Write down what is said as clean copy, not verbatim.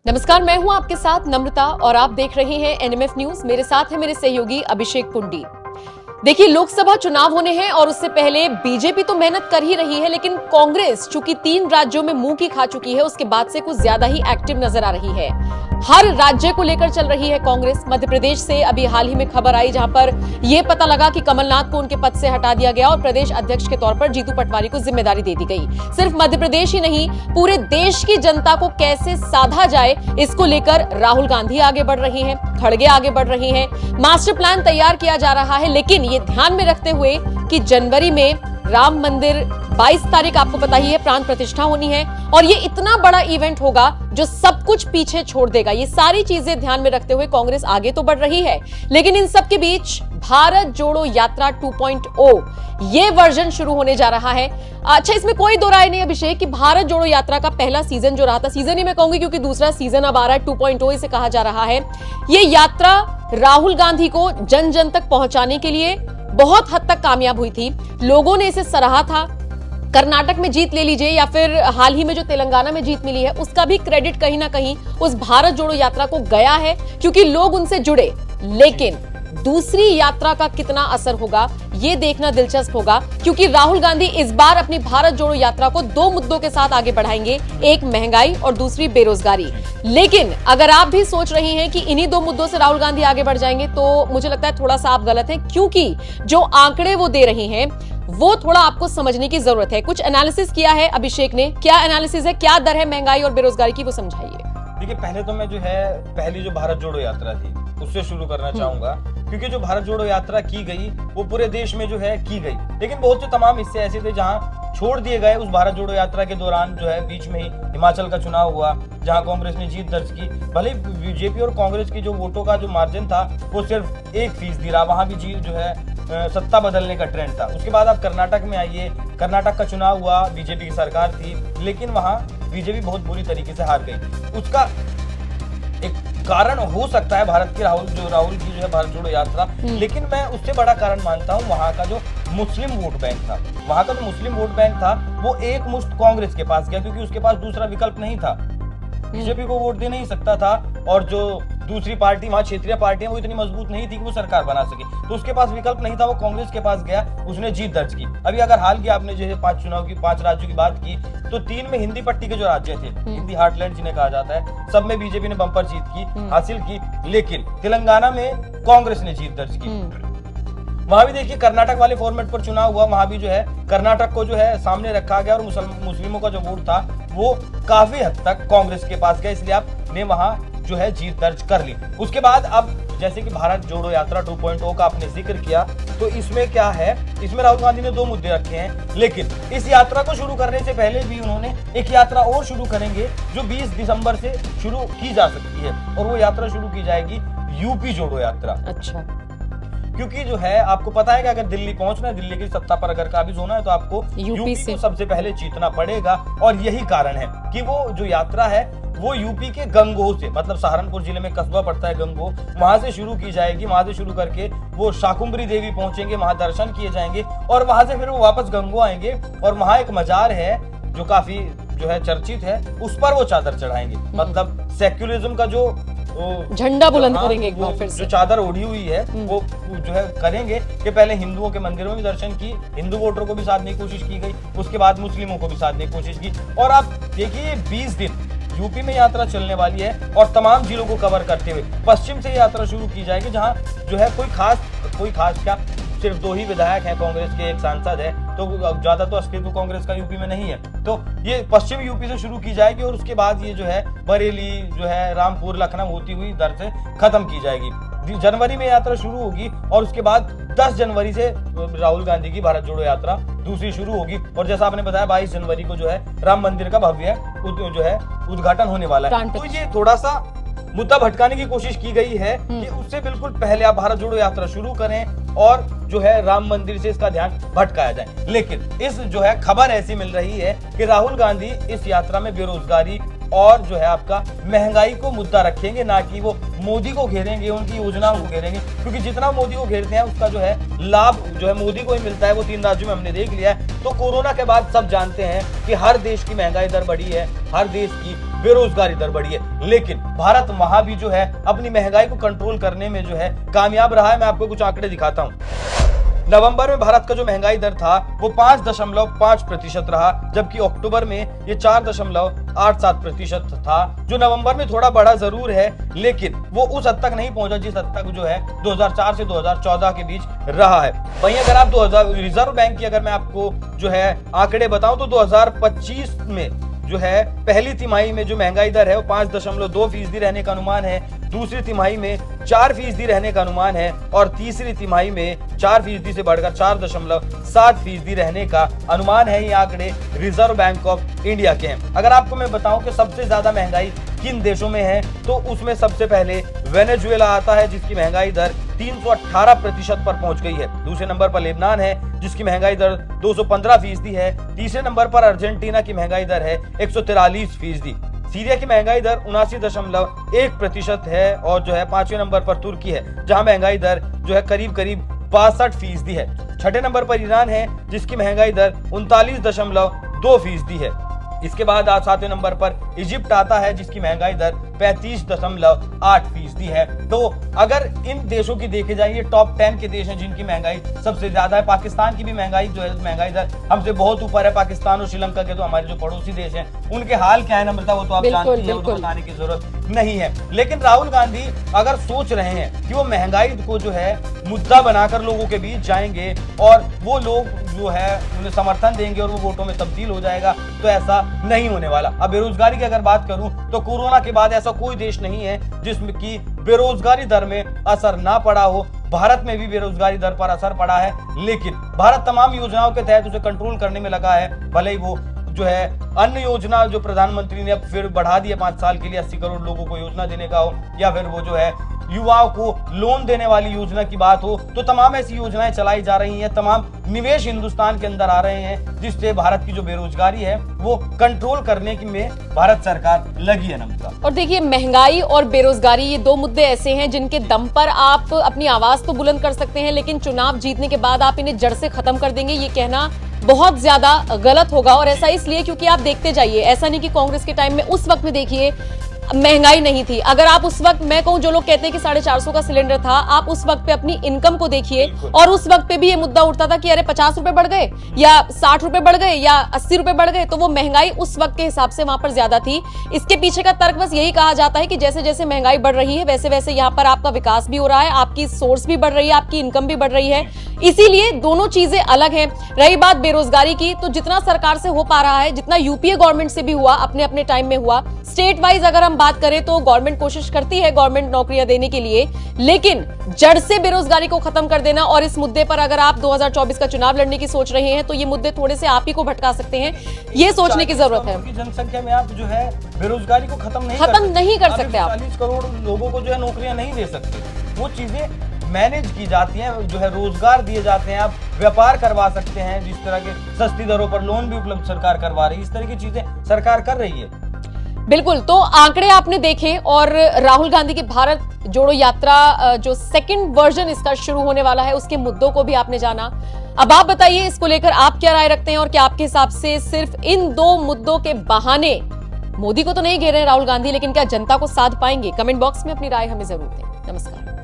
नमस्कार, मैं हूं आपके साथ नम्रता और आप देख रहे हैं एनएमएफ न्यूज। मेरे साथ है मेरे सहयोगी अभिषेक पुंडी। देखिए, लोकसभा चुनाव होने हैं और उससे पहले बीजेपी तो मेहनत कर ही रही है, लेकिन कांग्रेस चूंकि 3 राज्यों में मुंह की खा चुकी है, उसके बाद से कुछ ज्यादा ही एक्टिव नजर आ रही है। हर राज्य को लेकर चल रही है कांग्रेस। मध्य प्रदेश से अभी हाल ही में खबर आई, जहां पर यह पता लगा कि कमलनाथ को उनके पद से हटा दिया गया और प्रदेश अध्यक्ष के तौर पर जीतू पटवारी को जिम्मेदारी दे दी गई। सिर्फ मध्य प्रदेश ही नहीं, पूरे देश की जनता को कैसे साधा जाए, इसको लेकर राहुल गांधी आगे बढ़ रही हैं, खड़गे आगे बढ़ रही हैं। मास्टर प्लान तैयार किया जा रहा है, लेकिन ये ध्यान में रखते हुए कि जनवरी में राम मंदिर 22 तारीख आपको पता ही है प्राण प्रतिष्ठा होनी है और ये इतना बड़ा इवेंट होगा जो सब कुछ पीछे छोड़ देगा। ये सारी चीजें ध्यान में रखते हुए कांग्रेस आगे तो बढ़ रही है, लेकिन इन सब के बीच भारत जोड़ो यात्रा 2.0 ये वर्जन शुरू होने जा रहा है। अच्छा, इसमें कोई दो राय नहीं अभिषेक कि भारत जोड़ो यात्रा का पहला सीजन जो रहा था, सीजन ही मैं कहूंगी क्योंकि दूसरा सीजन अब आ रहा है, 2.0 इसे कहा जा रहा है। ये यात्रा राहुल गांधी को जन जन तक पहुंचाने के लिए बहुत हद तक कामयाब हुई थी। लोगों ने इसे सराहा था। कर्नाटक में जीत ले लीजिए या फिर हाल ही में जो तेलंगाना में जीत मिली है, उसका भी क्रेडिट कहीं ना कहीं उस भारत जोड़ो यात्रा को गया है क्योंकि लोग उनसे जुड़े। लेकिन दूसरी यात्रा का कितना असर होगा ये देखना दिलचस्प होगा, क्योंकि राहुल गांधी इस बार अपनी भारत जोड़ो यात्रा को 2 मुद्दों के साथ आगे बढ़ाएंगे, एक महंगाई और दूसरी बेरोजगारी। लेकिन अगर आप भी सोच रही हैं कि इन्हीं 2 मुद्दों से राहुल गांधी आगे बढ़ जाएंगे, तो मुझे लगता है थोड़ा सा आप गलत हैं, क्योंकि जो आंकड़े वो दे रही हैं वो थोड़ा आपको समझने की जरूरत है। कुछ एनालिसिस किया है अभिषेक ने। क्या एनालिसिस है, क्या दर है महंगाई और बेरोजगारी की, वो समझाइए। देखिए, पहले तो मैं जो है पहली जो भारत जोड़ो यात्रा थी उससे शुरू करना चाहूंगा, क्योंकि जो भारत जोड़ो यात्रा की गई वो पूरे देश में जो है की गई, लेकिन बहुत से तमाम हिस्से ऐसे थे जहां छोड़ दिए गए। उस भारत जोड़ो यात्रा के दौरान जो है बीच में ही हिमाचल का चुनाव हुआ जहां कांग्रेस ने जीत दर्ज की। भले बीजेपी और कांग्रेस की जो वोटों का जो मार्जिन था वो सिर्फ 1% रहा, वहां भी जीत जो है सत्ता बदलने का ट्रेंड था। उसके बाद आप कर्नाटक में आइए, कर्नाटक का चुनाव हुआ, बीजेपी की सरकार थी, लेकिन वहां बीजेपी बहुत बुरी तरीके से हार गई। उसका एक कारण हो सकता है राहुल की जो है भारत जोड़ो यात्रा, लेकिन मैं उससे बड़ा कारण मानता हूं वहां का जो मुस्लिम वोट बैंक था। वहां का जो मुस्लिम वोट बैंक था वो एक मुश्त कांग्रेस के पास गया, क्योंकि उसके पास दूसरा विकल्प नहीं था। बीजेपी को वोट दे नहीं सकता था और जो दूसरी पार्टी वहां क्षेत्रीय पार्टियां वो इतनी मजबूत नहीं थी कि वो सरकार बना सके, तो उसके पास विकल्प नहीं था, वो कांग्रेस के पास गया, उसने जीत दर्ज की। अभी अगर हाल की आपने जैसे 5 राज्यों की बात की, तो 3 में हिंदी पट्टी के जो राज्य थे, हिंदी हार्टलैंड जिन्हें कहा जाता है, सब में बीजेपी ने बम्पर जीत हासिल की, लेकिन तेलंगाना में कांग्रेस ने जीत दर्ज की। वहां भी देखिए कर्नाटक वाले फॉर्मेट पर चुनाव हुआ, वहां भी जो है कर्नाटक को जो है सामने रखा गया और मुस्लिमों का जो वोट था वो काफी हद तक कांग्रेस के पास गया, इसलिए आपने वहां जो है जीत दर्ज कर ली। उसके बाद अब जैसे कि भारत जोड़ो यात्रा 2.0 का आपने जिक्र किया, तो इसमें क्या है, इसमें राहुल गांधी ने 2 मुद्दे रखे हैं, लेकिन इस यात्रा को शुरू करने से पहले भी उन्होंने एक यात्रा और शुरू करेंगे जो 20 दिसंबर से शुरू की जा सकती है, और वो यात्रा शुरू की जाएगी यूपी जोड़ो यात्रा। अच्छा, क्योंकि जो है आपको पता है कि अगर दिल्ली पहुंचना है, दिल्ली की सत्ता पर अगर काबिज होना है, तो आपको यूपी को सबसे पहले जीतना पड़ेगा, और यही कारण है कि वो जो यात्रा है वो यूपी के गंगोह से, मतलब सहारनपुर जिले में कस्बा पड़ता है गंगोह, वहां से शुरू की जाएगी। वहां से शुरू करके वो शाकुंभरी देवी पहुंचेंगे, वहां दर्शन किए जाएंगे और वहां से फिर वो वापस गंगोह आएंगे, और वहां एक मजार है जो काफी जो है चर्चित है, उस पर वो चादर चढ़ाएंगे, मतलब सेक्युलरिज्म का जो झंडा बुलंद करेंगे एक बार फिर से। जो चादर ओढ़ी हुई है वो जो है करेंगे कि पहले हिंदुओं के मंदिरों में दर्शन की, हिंदू वोटरों को भी साधने की कोशिश की गई, उसके बाद मुस्लिमों को भी साधने की कोशिश की, और आप देखिए 20 दिन यूपी में यात्रा चलने वाली है और तमाम जिलों को कवर करते हुए पश्चिम से यात्रा शुरू की जाएगी, जहां जो है कोई खास क्या, सिर्फ 2 ही विधायक हैं कांग्रेस के, एक सांसद है, तो ज्यादा तो अस्तित्व कांग्रेस का यूपी में नहीं है। तो ये पश्चिम यूपी से शुरू की जाएगी और उसके बाद ये जो है बरेली जो है रामपुर लखनऊ होती हुई दर से खत्म की जाएगी। जनवरी में यात्रा शुरू होगी और उसके बाद 10 जनवरी से राहुल गांधी की भारत जोड़ो यात्रा दूसरी शुरू होगी, और जैसा आपने बताया 22 जनवरी को जो है राम मंदिर का भव्य जो है उद्घाटन होने वाला है। तो ये थोड़ा सा मुद्दा भटकाने की कोशिश की गई है कि उससे बिल्कुल पहले आप भारत जोड़ो यात्रा शुरू करें और जो है राम मंदिर से इसका ध्यान भटकाया जाए। लेकिन इस जो है खबर ऐसी मिल रही है कि राहुल गांधी इस यात्रा में बेरोजगारी और जो है आपका महंगाई को मुद्दा रखेंगे, ना कि वो मोदी को घेरेंगे, उनकी योजनाओं को घेरेंगे, क्योंकि जितना मोदी को घेरते हैं उसका जो है लाभ जो है मोदी को ही मिलता है। वो 3 राज्यों में हमने देख लिया है। तो कोरोना के बाद सब जानते हैं कि हर देश की महंगाई दर बढ़ी है, हर देश की बेरोजगारी दर बढ़ी है, लेकिन भारत वहां भी जो है अपनी महंगाई को कंट्रोल करने में जो है कामयाब रहा है। मैं आपको कुछ आंकड़े दिखाता हूं। नवंबर में भारत का जो महंगाई दर था वो 5.5% रहा, जबकि अक्टूबर में ये 4.87% था। जो नवंबर में थोड़ा बढ़ा जरूर है, लेकिन वो उस हद तक नहीं पहुंचा जिस हद तक जो है 2004 से 2014 के बीच रहा है। वहीं अगर आप 2000 रिजर्व बैंक की अगर मैं आपको जो है आंकड़े बताऊं तो 2025 में जो है पहली तिमाही में जो महंगाई दर है वो 5.2% रहने का अनुमान है, दूसरी तिमाही में 4% रहने का अनुमान है और तीसरी तिमाही में 4% से बढ़कर 4.7% रहने का अनुमान है। ये आंकड़े रिजर्व बैंक ऑफ इंडिया के हैं। अगर आपको मैं बताऊं कि सबसे ज्यादा महंगाई किन देशों में है तो उसमें सबसे पहले वेनेजुएला आता है, जिसकी महंगाई दर 318% पर पहुंच गई है। दूसरे नंबर पर लेबनान है, जिसकी महंगाई दर 215% है। तीसरे नंबर पर अर्जेंटीना की महंगाई दर है 143%। सीरिया की महंगाई दर 79.1% है और जो है 5वें नंबर पर तुर्की है, जहां महंगाई दर जो है करीब 62% है। छठे नंबर पर ईरान है, जिसकी महंगाई दर 39.2% है। इसके बाद 7वें नंबर पर इजिप्ट आता है, जिसकी महंगाई दर 35.8% है। तो अगर इन देशों की देखे जाए, ये टॉप 10 के देश हैं जिनकी महंगाई सबसे ज्यादा है। पाकिस्तान की भी महंगाई जो है महंगाई दर हमसे बहुत ऊपर है। पाकिस्तान और श्रीलंका के तो हमारे जो पड़ोसी देश हैं उनके हाल क्या है नम्रता, वो तो आप जानती हैं, वो तो बताने की जरूरत नहीं है। लेकिन राहुल गांधी अगर सोच रहे हैं कि वो महंगाई को जो है मुद्दा बनाकर लोगों के बीच जाएंगे और वो लोग जो है उन्हें समर्थन देंगे और वो वोटों में तब्दील हो जाएगा, तो ऐसा नहीं होने वाला। अब बेरोजगारी की अगर बात करूं तो कोरोना के बाद ऐसा कोई देश नहीं है जिसमें की बेरोजगारी दर में असर ना पड़ा हो। भारत में भी बेरोजगारी दर पर असर पड़ा है, लेकिन भारत तमाम योजनाओं के तहत उसे कंट्रोल करने में लगा है। भले ही वो जो है अन्य योजना जो प्रधानमंत्री ने अब फिर बढ़ा दी है 5 साल के लिए 80 करोड़ लोगों को योजना देने का हो, या फिर वो जो है युवाओं को लोन देने वाली योजना की बात हो, तो तमाम ऐसी योजनाएं चलाई जा रही हैं। तमाम निवेश हिंदुस्तान के अंदर आ रहे हैं, जिससे भारत की जो बेरोजगारी है वो कंट्रोल करने की में भारत सरकार लगी है नम्रता। और देखिए, महंगाई और बेरोजगारी ये 2 मुद्दे ऐसे हैं जिनके दम पर आप अपनी आवाज तो बुलंद कर सकते हैं, लेकिन चुनाव जीतने के बाद आप इन्हें जड़ से खत्म कर देंगे, ये कहना बहुत ज्यादा गलत होगा। और ऐसा इसलिए क्योंकि आप देखते जाइए, ऐसा नहीं कि कांग्रेस के टाइम में उस वक्त में देखिए महंगाई नहीं थी। अगर आप उस वक्त, मैं कहूं जो लोग कहते हैं कि 450 का सिलेंडर था, आप उस वक्त पे अपनी इनकम को देखिए और उस वक्त पे भी ये मुद्दा उठता था कि अरे 50 रुपए बढ़ गए या 60 रुपए बढ़ गए या 80 रुपए बढ़ गए, तो वो महंगाई उस वक्त के हिसाब से वहां पर ज्यादा थी। इसके पीछे का तर्क बस यही कहा जाता है कि जैसे जैसे महंगाई बढ़ रही है वैसे वैसे यहाँ पर आपका विकास भी हो रहा है, आपकी सोर्स भी बढ़ रही है, आपकी इनकम भी बढ़ रही है, इसीलिए दोनों चीजें अलग हैं। रही बात बेरोजगारी की, तो जितना सरकार से हो पा रहा है, जितना यूपीए गवर्नमेंट से भी हुआ, अपने अपने टाइम में हुआ, स्टेट वाइज अगर हम बात करें तो गवर्नमेंट कोशिश करती है गवर्नमेंट नौकरियां देने के लिए, लेकिन जड़ से बेरोजगारी को खत्म कर देना। और इस मुद्दे पर अगर आप 2024 का चुनाव लड़ने की सोच रहे हैं तो ये मुद्दे थोड़े से आप ही को भटका सकते हैं, ये सोचने की जरूरत है। जनसंख्या में आप जो है बेरोजगारी को खत्म नहीं कर सकते। आप 40 करोड़ लोगों को जो है नौकरियां नहीं दे सकते। वो चीजें मैनेज की जाती हैं, जो है रोजगार दिए जाते हैं, आप व्यापार करवा सकते हैं, जिस तरह के सस्ती दरों पर लोन भी उपलब्ध सरकार करवा रही है, इस तरह की चीजें सरकार कर रही है। बिल्कुल, तो आंकड़े आपने देखे और राहुल गांधी की भारत जोड़ो यात्रा जो सेकंड वर्जन इसका शुरू होने वाला है उसके मुद्दों को भी आपने जाना। अब आप बताइए इसको लेकर आप क्या राय रखते हैं और क्या आपके हिसाब से सिर्फ इन 2 मुद्दों के बहाने मोदी को तो नहीं घेर रहे राहुल गांधी, लेकिन क्या जनता को साध पाएंगे? कमेंट बॉक्स में अपनी राय हमें जरूर दें। नमस्कार।